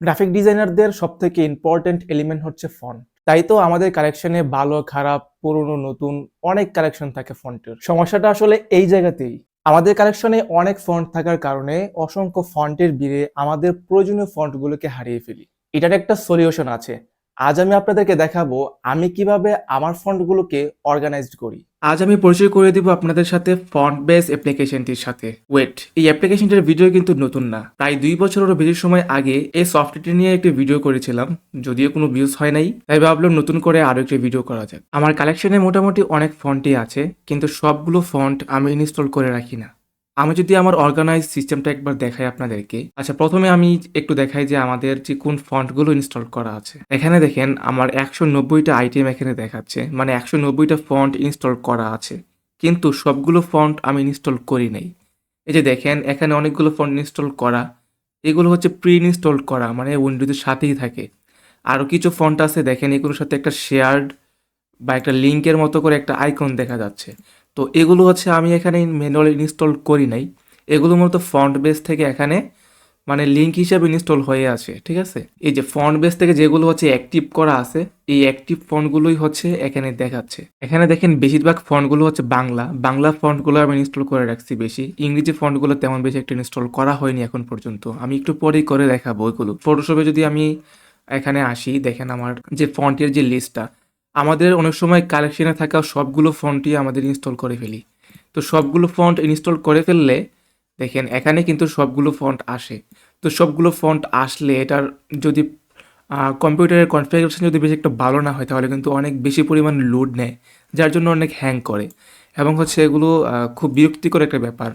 Graphic ডিজাইনারদের সবথেকে important element হচ্ছে font. তাই তো আমাদের কালেকশনে ভালো খারাপ পুরনো নতুন অনেক কালেকশন থাকে ফন্টের। সমস্যাটা আসলে এই জায়গাতেই। আমাদের কালেকশনে অনেক ফন্ট থাকার কারণে অসংখ্য ফন্টের ভিড়ে আমাদের প্রয়োজনীয় ফন্টগুলোকে হারিয়ে ফেলি। এটার একটা সলিউশন আছে। আজ আমি আপনাদেরকে দেখাবো আমি কিভাবে আমার ফন্টগুলোকে অর্গানাইজড করি। আজ আমি পরিচয় করে দিব আপনাদের সাথে ফন্টবেস অ্যাপ্লিকেশনটির সাথে। এই অ্যাপ্লিকেশনটির ভিডিও কিন্তু নতুন না, প্রায় 2 বছরেরও বেশি সময় আগে এই সফটওয়্যারটি নিয়ে একটি ভিডিও করেছিলাম, যদিও কোনো ভিউজ হয় নাই, তাই ভাবলাম নতুন করে আরো একটি ভিডিও করা যাক। আমার কালেকশনে মোটামুটি অনেক ফন্টই আছে, কিন্তু সবগুলো ফন্ট আমি ইনস্টল করে রাখি না। আমি যদি আমার অর্গানাইজ সিস্টেমটা একবার দেখাই আপনাদেরকে। আচ্ছা, প্রথমে আমি একটু দেখাই যে আমাদের যে কোন ফন্টগুলো ইনস্টল করা আছে। এখানে দেখেন আমার 190টা আইটেম এখানে দেখাচ্ছে, মানে 190টা ফন্ট ইনস্টল করা আছে, কিন্তু সবগুলো ফন্ট আমি ইনস্টল করি নাই। এই যে দেখেন এখানে অনেকগুলো ফন্ট ইনস্টল করা, এগুলো হচ্ছে প্রি ইনস্টল করা, মানে উইন্ডোজের সাথেই থাকে। আরও কিছু ফন্ট আছে দেখেন, এগুলোর সাথে একটা শেয়ার্ড বা একটা লিঙ্কের মতো করে একটা আইকন দেখা যাচ্ছে। তো এগুলো হচ্ছে আমি এখানে ম্যানুয়ালি ইনস্টল করি নাই, এগুলো মূলত ফন্ট বেস থেকে এখানে মানে লিঙ্ক হিসাবে ইনস্টল হয়ে আছে, ঠিক আছে। এই যে ফন্ট বেস থেকে যেগুলো হচ্ছে অ্যাক্টিভ করা আছে, এই অ্যাক্টিভ ফন্টগুলোই হচ্ছে এখানে দেখাচ্ছে। এখানে দেখেন বেশিরভাগ ফন্টগুলো হচ্ছে বাংলা বাংলা ফন্টগুলো আমি ইনস্টল করে রাখছি বেশি, ইংরেজি ফন্টগুলো তেমন বেশি একটা ইনস্টল করা হয়নি এখন পর্যন্ত। আমি একটু পরেই করে দেখাবো ওইগুলো। ফটোশপে যদি আমি এখানে আসি, দেখেন আমার যে ফন্টের যে লিস্টটা, আমাদের অনেক সময় কালেকশনে থাকা সবগুলো ফন্টই আমাদের ইনস্টল করে ফেলি। তো সবগুলো ফন্ট ইনস্টল করে ফেললে দেখেন এখানে কিন্তু সবগুলো ফন্ট আসে। তো সবগুলো ফন্ট আসলে এটার যদি কম্পিউটারের কনফিগারেশন যদি বেশি একটা ভালো না হয়, তাহলে কিন্তু অনেক বেশি পরিমাণ লোড নেয়, যার জন্য অনেক হ্যাং করে এবং হচ্ছে এগুলো খুব বিরক্তিকর একটা ব্যাপার।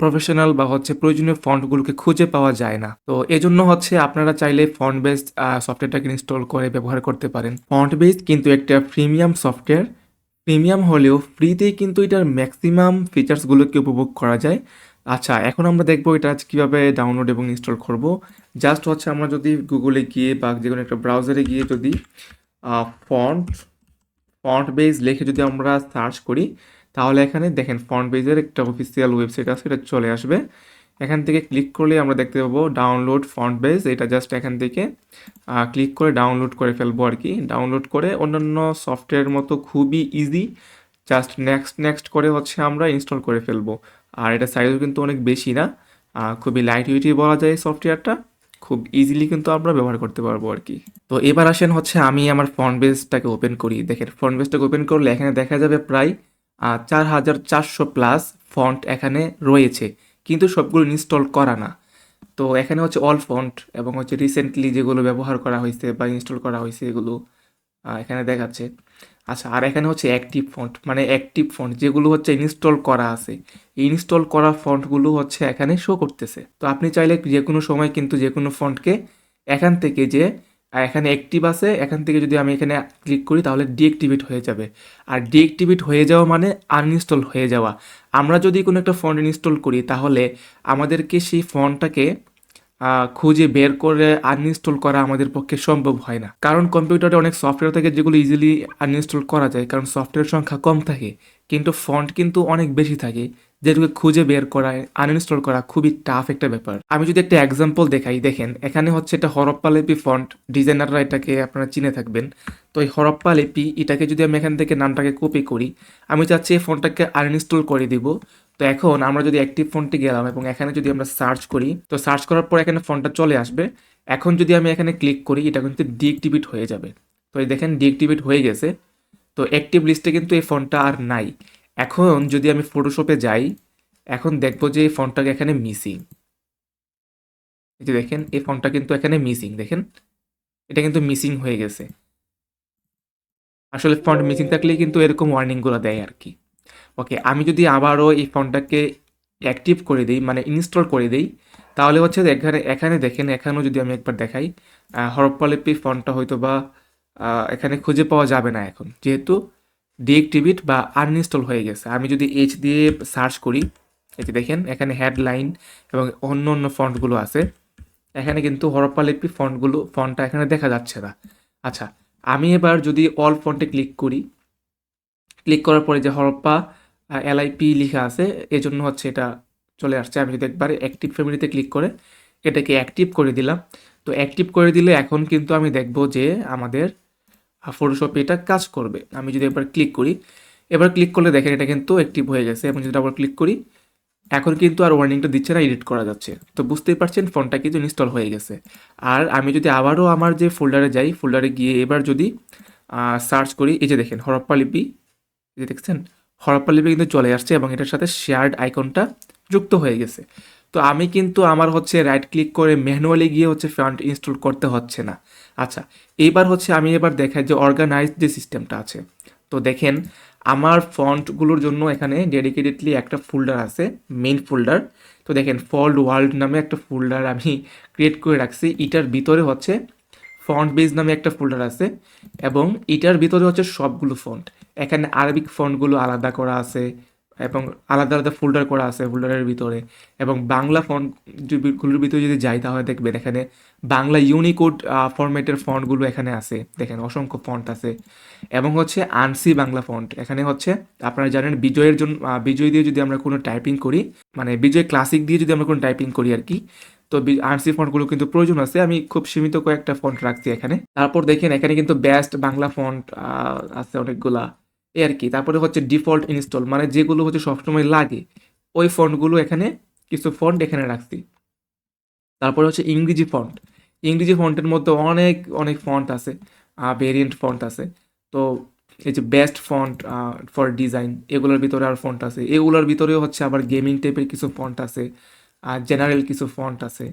প্রফেশনাল বা হচ্ছে প্রয়োজনীয় ফন্টগুলোকে খুঁজে পাওয়া যায় না। তো এজন্য হচ্ছে আপনারা চাইলে ফন্ট বেসড সফটওয়্যারটাকে ইনস্টল করে ব্যবহার করতে পারেন। ফন্ট বেস কিন্তু একটা প্রিমিয়াম সফটওয়্যার, প্রিমিয়াম হলেও ফ্রিতেই কিন্তু এটার ম্যাক্সিমাম ফিচার্সগুলোকে উপভোগ করা যায়। আচ্ছা, এখন আমরা দেখবো এটা আজ কীভাবে ডাউনলোড এবং ইনস্টল করব। জাস্ট হচ্ছে আমরা যদি গুগলে গিয়ে বা যে কোনো একটা ব্রাউজারে গিয়ে যদি ফন্ট ফন্ট বেস লিখে যদি আমরা সার্চ করি, তাহলে এখানে দেখেন ফন্ট বেজের একটা অফিসিয়াল ওয়েবসাইট আছে, এটা চলে আসবে। এখান থেকে ক্লিক করলে আমরা দেখতে পাবো ডাউনলোড ফন্ট বেস। এটা জাস্ট এখান থেকে ক্লিক করে ডাউনলোড করে ফেলবো আর কি। ডাউনলোড করে অন্যান্য সফটওয়্যারের মতো খুবই ইজি, জাস্ট নেক্সট নেক্সট করে হচ্ছে আমরা ইনস্টল করে ফেলবো। আর এটা সাইজও কিন্তু অনেক বেশি না, খুবই লাইট ওয়েটই বলা যায় সফটওয়্যারটা, খুব ইজিলি কিন্তু আমরা ব্যবহার করতে পারবো আর কি। তো এবার আসেন হচ্ছে আমি আমার ফন্ট বেসটাকে ওপেন করি। দেখেন ফন্ট বেসটাকে ওপেন করলে এখানে দেখা যাবে প্রায় 4400+ ফন্ট এখানে রয়েছে, কিন্তু সবগুলো ইনস্টল করা না। তো এখানে হচ্ছে অল ফন্ট এবং হচ্ছে রিসেন্টলি যেগুলো ব্যবহার করা হয়েছে বা ইনস্টল করা হয়েছে এগুলো এখানে দেখাচ্ছে। আচ্ছা, আর এখানে হচ্ছে অ্যাক্টিভ ফন্ট, মানে অ্যাক্টিভ ফন্ট যেগুলো হচ্ছে ইনস্টল করা আছে, ইনস্টল করা ফন্টগুলো হচ্ছে এখানে শো করতেছে। তো আপনি চাইলে যে কোনো সময় কিন্তু যে কোনো ফন্টকে এখান থেকে যে এখানে অ্যাক্টিভ আছে, এখান থেকে যদি আমি এখানে ক্লিক করি তাহলে ডিঅ্যাক্টিভেট হয়ে যাবে। আর ডিঅ্যাক্টিভেট হয়ে যাওয়া মানে আনইনস্টল হয়ে যাওয়া। আমরা যদি কোনো একটা ফন্ট ইনস্টল করি, তাহলে আমাদেরকে সেই ফন্টটাকে খুঁজে বের করে আনইনস্টল করা আমাদের পক্ষে সম্ভব হয় না, কারণ কম্পিউটারে অনেক সফটওয়্যার থাকে যেগুলো ইজিলি আনইনস্টল করা যায়, কারণ সফটওয়্যার সংখ্যা কম থাকে, কিন্তু ফন্ট কিন্তু অনেক বেশি থাকে, যেগুলোকে খুঁজে বের করা আনইনস্টল করা খুবই টাফ একটা ব্যাপার। আমি যদি একটা এক্সাম্পল দেখাই, দেখেন এখানে হচ্ছে এটা হরপ্পা লিপি ফন্ট, ডিজাইনাররা এটাকে আপনারা চিনে থাকবেন। তো এই হরপ্পা লিপি এটাকে যদি আমি এখান থেকে নামটাকে কপি করি, আমি চাচ্ছি এই ফন্টটাকে আনইনস্টল করে দিব। তো এখন আমরা যদি অ্যাক্টিভ ফন্টে গেলাম এবং এখানে যদি আমরা সার্চ করি, তো সার্চ করার পর এখানে ফন্টটা চলে আসবে। এখন যদি আমি এখানে ক্লিক করি, এটা কিন্তু ডিঅ্যাক্টিভেট হয়ে যাবে। তো এই দেখেন ডিঅ্যাক্টিভেট হয়ে গেছে। তো অ্যাক্টিভ লিস্টে কিন্তু এই ফন্টটা আর নাই। এখন যদি আমি ফটোশপে যাই, এখন দেখবো যে এই ফন্টটাকে এখানে মিসিং। এই যে দেখেন এই ফন্টটা কিন্তু এখানে মিসিং, দেখেন এটা কিন্তু মিসিং হয়ে গেছে। আসলে ফন্ট মিসিং থাকলেই কিন্তু এরকম ওয়ার্নিংগুলো দেয় আর কি। ওকে, আমি যদি আবারও এই ফন্টটাকে অ্যাক্টিভ করে দিই, মানে ইনস্টল করে দিই, তাহলে হচ্ছে এখানে এখানে দেখেন, এখানেও যদি আমি একবার দেখাই, হরপ্পা লিপি ফন্টটা হয়তো বা এখানে খুঁজে পাওয়া যাবে না এখন, যেহেতু ডিঅ্যাক্টিভেট বা আনইনস্টল হয়ে গেছে। আমি যদি এইচ দিয়ে সার্চ করি, এই যে দেখেন এখানে হেডলাইন এবং অন্য অন্য ফন্টগুলো আছে, এখানে কিন্তু হরপ্পা লিপি ফন্টটা এখানে দেখা যাচ্ছে না। আচ্ছা, আমি এবার যদি অল ফন্টে ক্লিক করি, ক্লিক করার পরে যে হরপ্পা এলআইপি লেখা আছে, এজন্য হচ্ছে এটা চলে আসছে। আমি যদি একবার অ্যাক্টিভ ফ্যামিলিতে ক্লিক করে এটাকে অ্যাক্টিভ করে দিলাম, তো তো অ্যাক্টিভ করে দিলে এখন কিন্তু আমি দেখব যে আমাদের ফটোশপে এটা কাজ করবে। আমি যদি এবার ক্লিক করি, এবার ক্লিক করলে দেখেন এটা কিন্তু অ্যাক্টিভ হয়ে গেছে, এবং যদি আবার ক্লিক করি এখন কিন্তু আর ওয়ার্নিংটা দিচ্ছে না, এডিট করা যাচ্ছে। তো বুঝতেই পারছেন ফন্টটা কিন্তু ইনস্টল হয়ে গেছে। আর আমি যদি আবারও আমার যে ফোল্ডারে যাই, ফোল্ডারে গিয়ে এবার যদি সার্চ করি, এই যে দেখেন হরপ্পা লিপি, এই যে দেখছেন হরপ্পা লিপি কিন্তু চলে আসছে এবং এটার সাথে শেয়ার্ড আইকনটা যুক্ত হয়ে গেছে। তো আমি কিন্তু আমার হচ্ছে রাইট ক্লিক করে ম্যানুয়ালি গিয়ে হচ্ছে ফন্ট ইনস্টল করতে হচ্ছে না। আচ্ছা, এইবার হচ্ছে আমি এবার দেখাই যে অর্গানাইজ যে সিস্টেমটা আছে। তো দেখেন আমার ফন্টগুলোর জন্য এখানে ডেডিকেটেডলি একটা ফোল্ডার আছে, মেইন ফোল্ডার। তো দেখেন ফল্ট ওয়ার্ল্ড নামে একটা ফোল্ডার আমি ক্রিয়েট করে রাখছি। এটার ভিতরে হচ্ছে FontBase নামে একটা ফোল্ডার আছে, এবং এটার ভিতরে হচ্ছে সবগুলো ফন্ট। এখানে আরবিক ফন্টগুলো আলাদা করা আছে এবং আলাদা আলাদা ফোল্ডার করা আছে ফোল্ডারের ভিতরে, এবং বাংলা ফন্টগুলোর ভিতরে যদি যাই তাহলে দেখবেন এখানে বাংলা ইউনিকোড ফরম্যাটের ফন্টগুলো এখানে আছে, দেখেন অসংখ্য ফন্ট আছে। এবং হচ্ছে আনসি বাংলা ফন্ট, এখানে হচ্ছে আপনারা জানেন বিজয়ের জন্য বিজয় দিয়ে যদি আমরা কোনো টাইপিং করি, মানে বিজয় ক্লাসিক দিয়ে যদি আমরা কোনো টাইপিং করি আর কি, তো আনসি ফন্টগুলো কিন্তু প্রয়োজন আছে। আমি খুব সীমিত কয়েকটা ফন্ট রাখছি এখানে। তারপর দেখেন এখানে কিন্তু বেস্ট বাংলা ফন্ট আছে অনেকগুলা, এই আর কি। তারপরে হচ্ছে ডিফল্ট ইনস্টল, মানে যেগুলো হচ্ছে সবসময় লাগে ওই ফন্টগুলো এখানে, কিছু ফন্ট এখানে রাখছি। তারপরে হচ্ছে ইংরেজি ফন্ট, ইংরেজি ফন্টের মধ্যে অনেক অনেক ফন্ট আছে, ভেরিয়েন্ট ফন্ট আছে। তো এই যে বেস্ট ফন্ট ফর ডিজাইন, এগুলোর ভিতরে আর ফন্ট আছে। এগুলোর ভিতরেও হচ্ছে আবার গেমিং টাইপের কিছু ফন্ট আছে, আর জেনারেল কিছু ফন্ট আছে।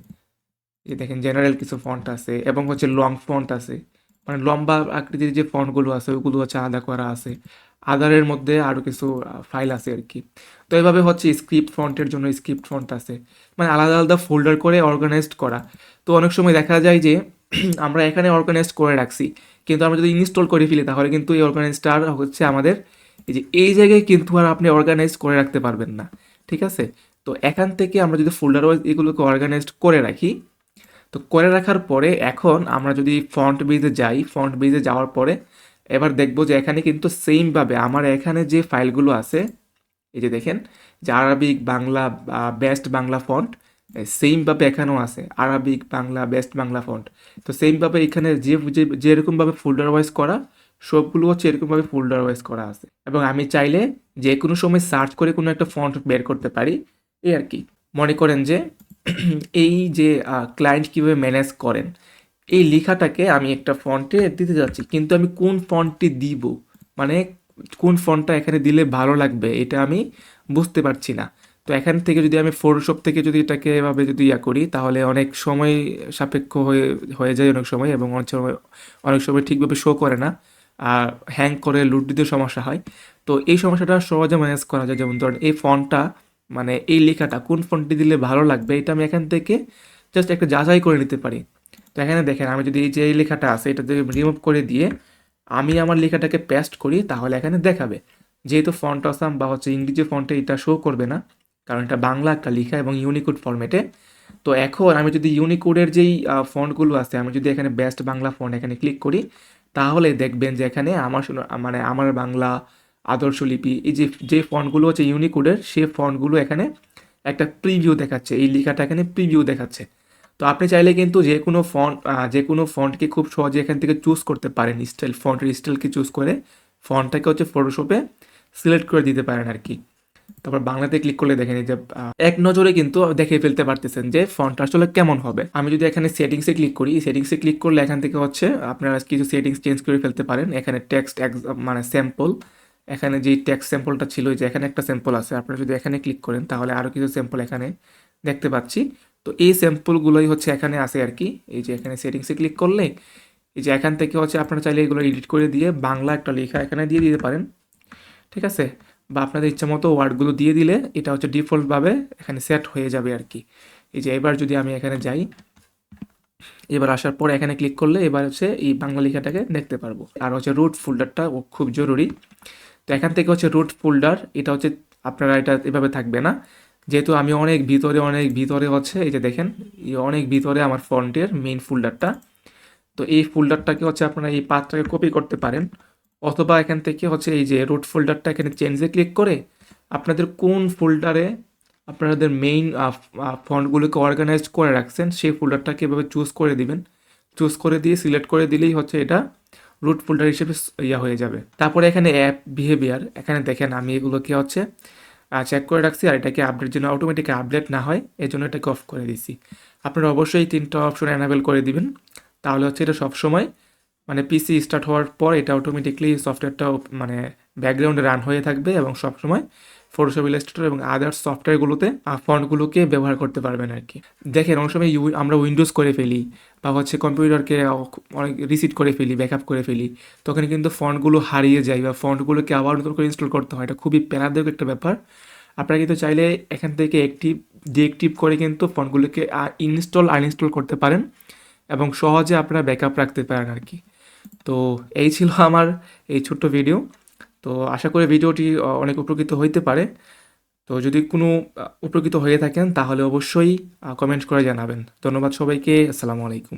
এই দেখেন জেনারেল কিছু ফন্ট আছে, এবং হচ্ছে লং ফন্ট আছে, মানে লম্বা আকৃতির যে ফন্টগুলো আছে ওইগুলো হচ্ছে আলাদা করা আছে। আদারের মধ্যে আরও কিছু ফাইল আছে আর কি। তো এইভাবে হচ্ছে স্ক্রিপ্ট ফন্টের জন্য স্ক্রিপ্ট ফন্ট আছে, মানে আলাদা আলাদা ফোল্ডার করে অর্গানাইজড করা। তো অনেক সময় দেখা যায় যে আমরা এখানে অর্গানাইজড করে রাখছি, কিন্তু আমরা যদি ইনস্টল করে ফেলি তাহলে কিন্তু এই অর্গানাইজটা আর হচ্ছে আমাদের এই যে এই জায়গায় কিন্তু আর আপনি অর্গানাইজ করে রাখতে পারবেন না, ঠিক আছে? তো এখান থেকে আমরা যদি ফোল্ডার ওয়াইজ এগুলোকে অর্গানাইজড করে রাখি, তো করে রাখার পরে এখন আমরা যদি ফন্ট বেজে যাই, ফন্ট বেজে যাওয়ার পরে এবার দেখবো যে এখানে কিন্তু সেমভাবে আমার এখানে যে ফাইলগুলো আছে, এই যে দেখেন যে Arabic Bangla best Bangla font, সেমভাবে এখানেও আছে Arabic Bangla best Bangla font. তো সেমভাবে এখানে যেরকমভাবে ফোল্ডার ওয়াইজ করা, সবগুলো হচ্ছে এরকমভাবে ফোল্ডার ওয়াইজ করা আছে। এবং আমি চাইলে যে কোনো সময় সার্চ করে কোনো একটা ফন্ট বের করতে পারি, এই আর কি। মনে করেন যে এই যে ক্লায়েন্ট কীভাবে ম্যানেজ করেন, এই লেখাটাকে আমি একটা ফন্টে দিতে যাচ্ছি, কিন্তু আমি কোন ফন্টটি দিব, মানে কোন ফন্টটা এখানে দিলে ভালো লাগবে এটা আমি বুঝতে পারছি না। তো এখান থেকে যদি আমি ফটোশপ থেকে যদি এটাকে এভাবে যদি করি তাহলে অনেক সময় সাপেক্ষ হয়ে হয়ে যায় অনেক সময়, এবং অনেক সময় ঠিকভাবে শো করে না, আর হ্যাং করে লুট দিতে সমস্যা হয়। তো এই সমস্যাটা সহজে ম্যানেজ করা যায়। যেমন ধরেন এই ফন্টটা, মানে এই লেখাটা কোন ফন্টটি দিলে ভালো লাগবে এটা আমি এখান থেকে জাস্ট একটা যাচাই করে নিতে পারি। তো এখানে দেখেন আমি যদি এই যে এই লেখাটা আছে এটা রিমুভ করে দিয়ে আমি আমার লেখাটাকে পেস্ট করি তাহলে এখানে দেখাবে। যেহেতু ফন্ট আসাম বা হচ্ছে ইংরেজি ফন্টে এটা শো করবে না, কারণ এটা বাংলা একটা লেখা এবং ইউনিকোড ফরম্যাটে। তো এখন আমি যদি ইউনিকোডের যেই ফন্টগুলো আছে, আমি যদি এখানে বেস্ট বাংলা ফন্ট এখানে ক্লিক করি তাহলে দেখবেন যে এখানে মানে আমার বাংলা আদর্শ লিপি, এই যে ফন্টগুলো হচ্ছে ইউনিকোডের, সেই ফন্টগুলো এখানে একটা প্রিভিউ দেখাচ্ছে, এই লেখাটা এখানে প্রিভিউ দেখাচ্ছে। তো আপনি চাইলে কিন্তু যে কোনো ফন্টকে খুব সহজে এখান থেকে চুজ করতে পারেন, ফন্টের স্টাইলকে চুজ করে ফন্টটাকে হচ্ছে ফটোশপে সিলেক্ট করে দিতে পারেন আর কি। তারপর বাংলাতে ক্লিক করলে দেখেন এই যে এক নজরে কিন্তু দেখে ফেলতে পারতেছেন যে ফন্টটা আসলে কেমন হবে। আমি যদি এখানে সেটিংসে ক্লিক করি, সেটিংসে ক্লিক করলে এখান থেকে হচ্ছে আপনারা কিছু সেটিংস চেঞ্জ করে ফেলতে পারেন। এখানে টেক্সট মানে স্যাম্পল, এখানে যে টেক্সট স্যাম্পলটা ছিল যে এখানে একটা স্যাম্পল আছে, আপনারা যদি এখানে ক্লিক করেন তাহলে আরও কিছু স্যাম্পল এখানে দেখতে পাচ্ছি। তো এই স্যাম্পলগুলোই হচ্ছে এখানে আছে আর কি। এই যে এখানে সেটিংসে ক্লিক করলে এই যে এখান থেকে হচ্ছে আপনারা চাইলে এগুলো এডিট করে দিয়ে বাংলা একটা লেখা এখানে দিয়ে দিতে পারেন, ঠিক আছে? বা আপনাদের ইচ্ছা মতো ওয়ার্ডগুলো দিয়ে দিলে এটা হচ্ছে ডিফল্টভাবে এখানে সেট হয়ে যাবে আর কি। এই যে এবার যদি আমি এখানে যাই, এবার আসার পর এখানে ক্লিক করলে এবার হচ্ছে এই বাংলা লেখাটাকে দেখতে পারবো। আর হচ্ছে রুট ফোল্ডারটা খুব জরুরি। তো এখান থেকে হচ্ছে রুট ফোল্ডার, এটা হচ্ছে আপনারা এটা এভাবে থাকবে না, যেহেতু আমি অনেক ভিতরে হচ্ছে এই যে দেখেন অনেক ভিতরে আমার ফন্টের মেইন ফোল্ডারটা। তো এই ফোল্ডারটাকে হচ্ছে আপনারা এই পাথটাকে কপি করতে পারেন, অথবা এখান থেকে হচ্ছে এই যে রুট ফোল্ডারটা এখানে চেঞ্জে ক্লিক করে আপনাদের কোন ফোল্ডারে আপনাদের মেইন ফন্টগুলোকে অর্গানাইজড করে রাখছেন সেই ফোল্ডারটাকে এভাবে চুজ করে দিবেন। চুজ করে দিয়ে সিলেক্ট করে দিলেই হচ্ছে এটা রুট ফোল্ডার হিসেবে ইয়া হয়ে যাবে। তারপরে এখানে অ্যাপ বিহেভিয়ার, এখানে দেখেন আমি এগুলোকে হচ্ছে চেক করে রাখছি, আর এটাকে আপডেট যেন অটোমেটিক আপডেট না হয় এই জন্য এটাকে অফ করে দিছি। আপনারা অবশ্যই 3টা অপশন এনাবেল করে দিবেন, তাহলে হচ্ছে এটা সবসময় মানে পিসি স্টার্ট হওয়ার পর এটা অটোমেটিকলি সফটওয়্যারটাও মানে ব্যাকগ্রাউন্ডে রান হয়ে থাকবে এবং সবসময় ফটোশপ, ইলাস্ট্রেটর এবং আদার্স সফটওয়্যারগুলোতে ফন্টগুলোকে ব্যবহার করতে পারবেন আর কি। দেখেন অনেক সময় আমরা উইন্ডোজ করে ফেলি বা হচ্ছে কম্পিউটারকে অনেক রিসিট করে ফেলি, ব্যাকআপ করে ফেলি, তখন কিন্তু ফন্টগুলো হারিয়ে যায় বা ফন্টগুলোকে আবার নতুন করে ইনস্টল করতে হয়। এটা খুবই প্যারাদায়ক একটা ব্যাপার। আপনারা কিন্তু চাইলে এখান থেকে ডিএক্টিভ করে কিন্তু ফন্টগুলোকে আনইনস্টল করতে পারেন এবং সহজে আপনারা ব্যাকআপ রাখতে পারেন আর কি। তো এই ছিল আমার এই ছোট্ট ভিডিও। তো আশা করি ভিডিওটি অনেক উপকৃত হইতে পারে। তো যদি কোনো উপকৃত হয়ে থাকেন তাহলে অবশ্যই কমেন্ট করে জানাবেন। ধন্যবাদ সবাইকে। আসসালামু আলাইকুম।